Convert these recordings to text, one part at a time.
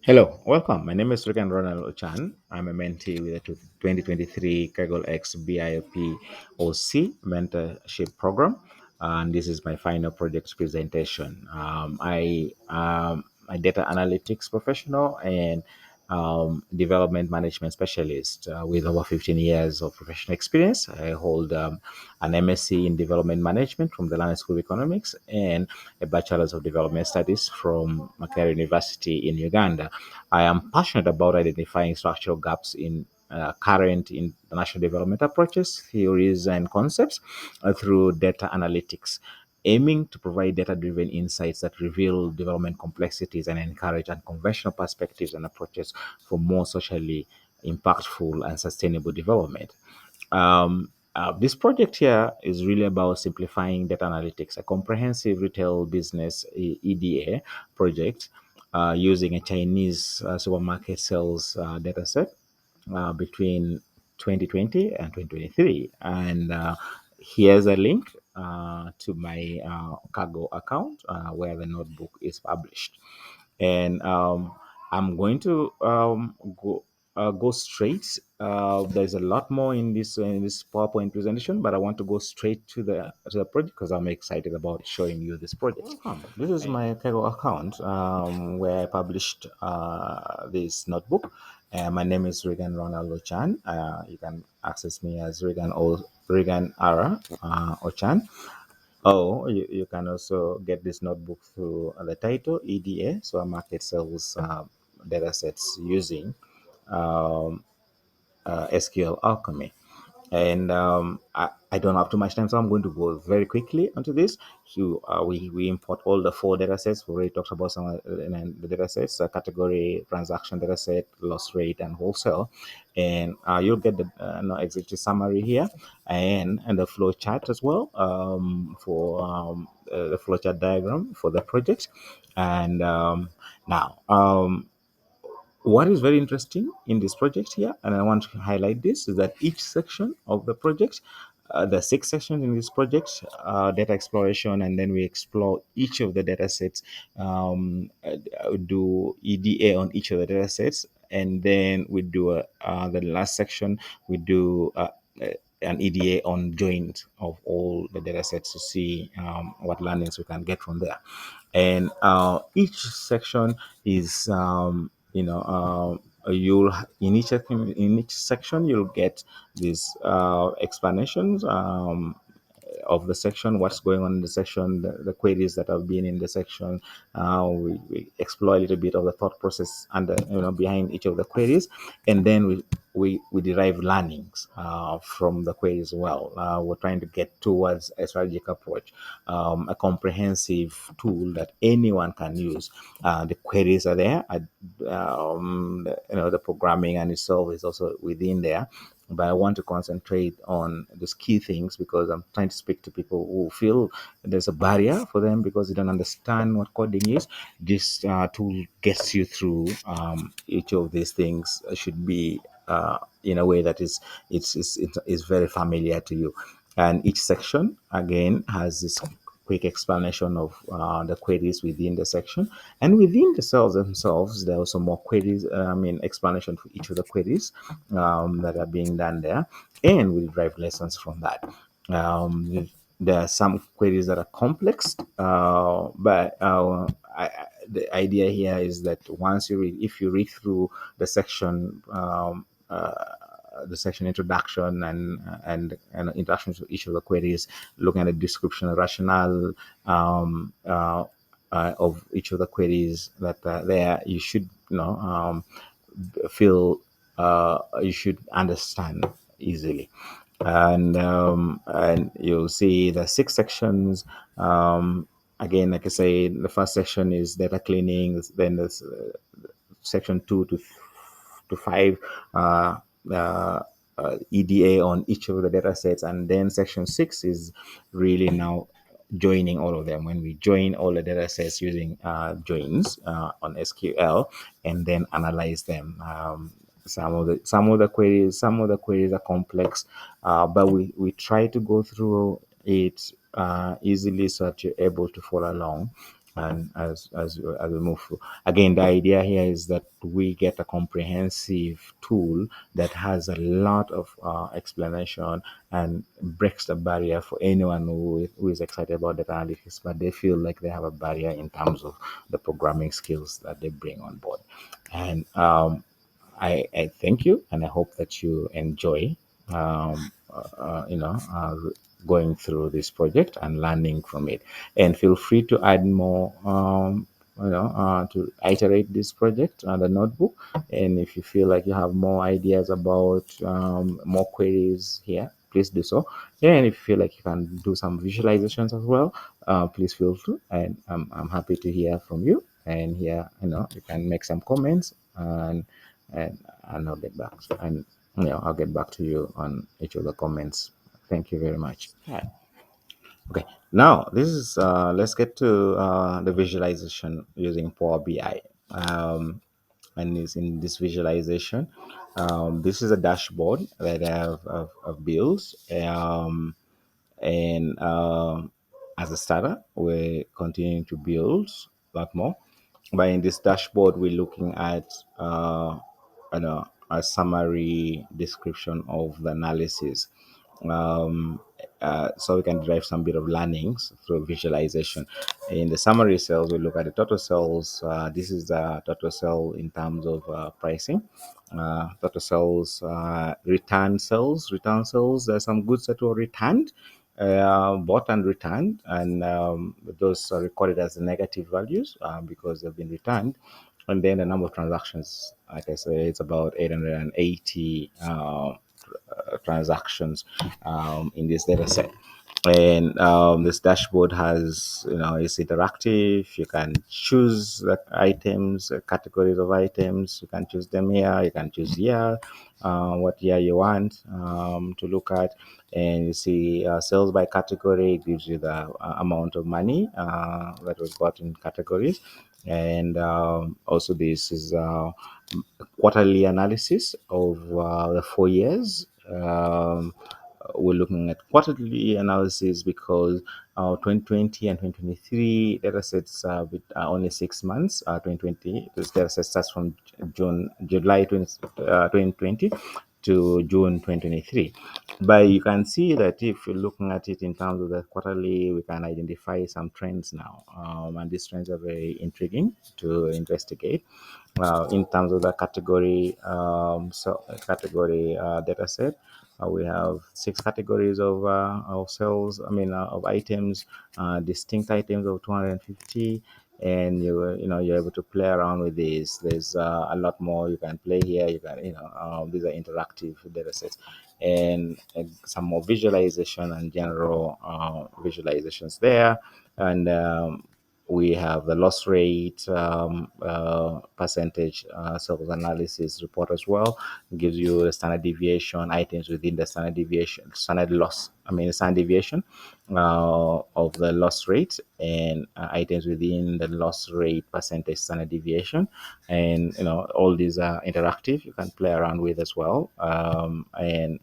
Hello, welcome. My name is Rikan Ronald Ochan. I'm a mentee with the 2023 Kaggle X BIP OC mentorship program. And this is my final project presentation. I'm a data analytics professional and development management specialist with over 15 years of professional experience. I hold an MSc in development management from the London School of Economics and a bachelor's of development studies from Makerere University in Uganda. I am passionate about identifying structural gaps in current international development approaches, theories, and concepts through data analytics, aiming to provide data-driven insights that reveal development complexities and encourage unconventional perspectives and approaches for more socially impactful and sustainable development. This project here is really about simplifying data analytics, a comprehensive retail business EDA project using a Chinese supermarket sales data set between 2020 and 2023. And here's a link to my Cargo account where the notebook is published. And I'm going to go straight. There's a lot more in this PowerPoint presentation, but I want to go straight to the project because I'm excited about showing you this project. This is my Kaggle account where I published this notebook. My name is Regan Ronald Ochan. You can access me as Regan Ara Ochan. Oh, you can also get this notebook through the title EDA, so a market sells data sets using um, SQL Alchemy. And I don't have too much time, so I'm going to go very quickly onto this. So we import all the four data sets. We already talked about some of the data sets: category, transaction data set, loss rate, and wholesale. And you'll get the executive summary here and the flow chart as well for the flow chart diagram for the project. And now, what is very interesting in this project here, and I want to highlight this, is that each section of the project, the six sections in this project, data exploration, and then we explore each of the data sets, do EDA on each of the data sets, and then we do the last section, we do an EDA on joint of all the data sets to see what learnings we can get from there. And each section is you'll in each section you'll get these explanations of the section, what's going on in the section, the queries that have been in the section. We explore a little bit of the thought process under behind each of the queries, and then we derive learnings from the queries as well. We're trying to get towards a strategic approach, a comprehensive tool that anyone can use. The queries are there, the programming and itself is also within there. But I want to concentrate on those key things because I'm trying to speak to people who feel there's a barrier for them because they don't understand what coding is. This tool gets you through each of these things. Should be in a way that is very familiar to you. And each section again has this quick explanation of the queries within the section, and within the cells themselves there are some more queries, explanation for each of the queries that are being done there, and we derive lessons from that. There are some queries that are complex, but the idea here is that if you read through the section, the section introduction and introductions to each of the queries, looking at the description, rationale of each of the queries that are there, you should feel you should understand easily. And you'll see the six sections. Again, like I say, the first section is data cleaning. Then there's section 2 to 5 EDA on each of the data sets, and then section 6 is really now joining all of them. When we join all the data sets using joins on SQL and then analyze them. Some of the queries are complex, but we try to go through it easily so that you're able to follow along. and as we move through. Again, the idea here is that we get a comprehensive tool that has a lot of explanation and breaks the barrier for anyone who is excited about data analytics, but they feel like they have a barrier in terms of the programming skills that they bring on board. And I thank you, and I hope that you enjoy, going through this project and learning from it. And feel free to add more, to iterate this project on the notebook. And if you feel like you have more ideas about more queries here, please do so. Yeah, and if you feel like you can do some visualizations as well, please feel free. And I'm happy to hear from you. And here, you can make some comments, and and I'll get back and I'll get back to you on each of the comments. Thank you very much. Right. Okay. Now this is let's get to the visualization using Power BI. And is in this visualization. This is a dashboard that I've built. And as a starter, we're continuing to build a lot more. But in this dashboard, we're looking at a summary description of the analysis. Um, so we can derive some bit of learnings through visualization. In the summary cells, we look at the total cells. This is the total cell in terms of pricing. Total cells, return cells. There's some goods that were returned, bought and returned, and those are recorded as the negative values because they've been returned. And then the number of transactions, like I say, it's about 880 transactions in this data set. And this dashboard has, it's interactive. You can choose the items, categories of items. You can choose them here. You can choose year, what year you want to look at. And you see sales by category. It gives you the amount of money that was bought in categories. And also, this is quarterly analysis of the 4 years. We're looking at quarterly analysis because 2020 and 2023 data sets with only 6 months. 2020, this data set starts from July 2020 to June 2023. But you can see that if you're looking at it in terms of the quarterly, we can identify some trends now. And these trends are very intriguing to investigate. In terms of the category, category data set, we have 6 categories of cells, of items, distinct items of 250. And you're able to play around with this. There's a lot more you can play here. You can, these are interactive data sets. And some more visualization and general visualizations there. And we have the loss rate percentage sales analysis report as well. It gives you the standard deviation, items within the standard deviation, standard deviation of the loss rate, and items within the loss rate percentage standard deviation. And all these are interactive. You can play around with as well. And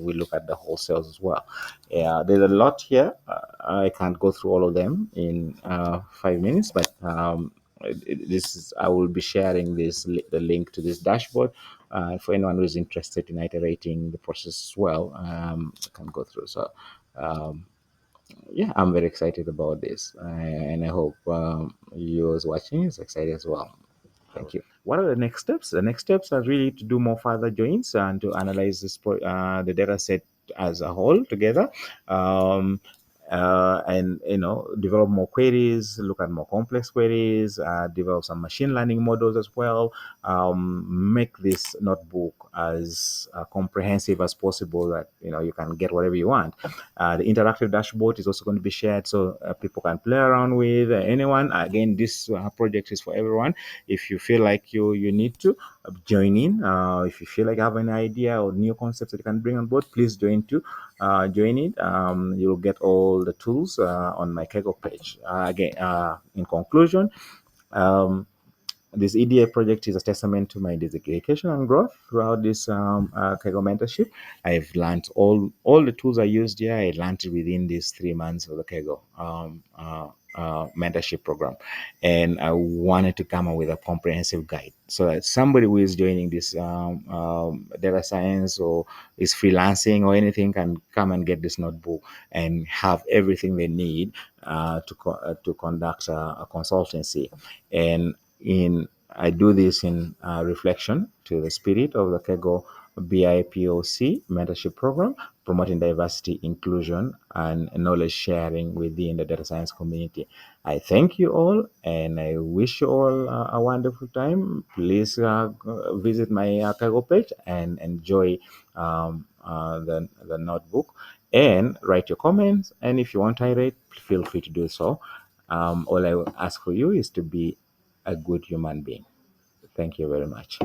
we look at the wholesales as well. Yeah, there's a lot here. I can't go through all of them in 5 minutes, but this is, I will be sharing the link to this dashboard for anyone who is interested in iterating the process as well. Can go through. So um, yeah, I'm very excited about this, and I hope you as watching is excited as well. Thank you. What are the next steps? The next steps are really to do more further joins and to analyze the data set as a whole together. Um, and develop more queries, look at more complex queries, develop some machine learning models as well. Make this notebook as comprehensive as possible, that you can get whatever you want. The interactive dashboard is also going to be shared, so people can play around with anyone. Again, this project is for everyone. If you feel like you need to join in, if you feel like you have an idea or new concepts that you can bring on board, please join it. You'll get all the tools on my Kaggle page. Again, in conclusion, this EDA project is a testament to my dedication and growth throughout this Kaggle mentorship. I've learned all the tools I used here. I learned it within these 3 months of the Kaggle mentorship program, and I wanted to come up with a comprehensive guide so that somebody who is joining this data science or is freelancing or anything can come and get this notebook and have everything they need to conduct a consultancy. And in I do this in reflection to the spirit of the Kego BIPOC mentorship program, promoting diversity, inclusion, and knowledge sharing within the data science community. I thank you all, and I wish you all a wonderful time. Please visit my Kego page and enjoy the notebook and write your comments. And if you want to iterate, feel free to do so. All I will ask for you is to be a good human being. Thank you very much.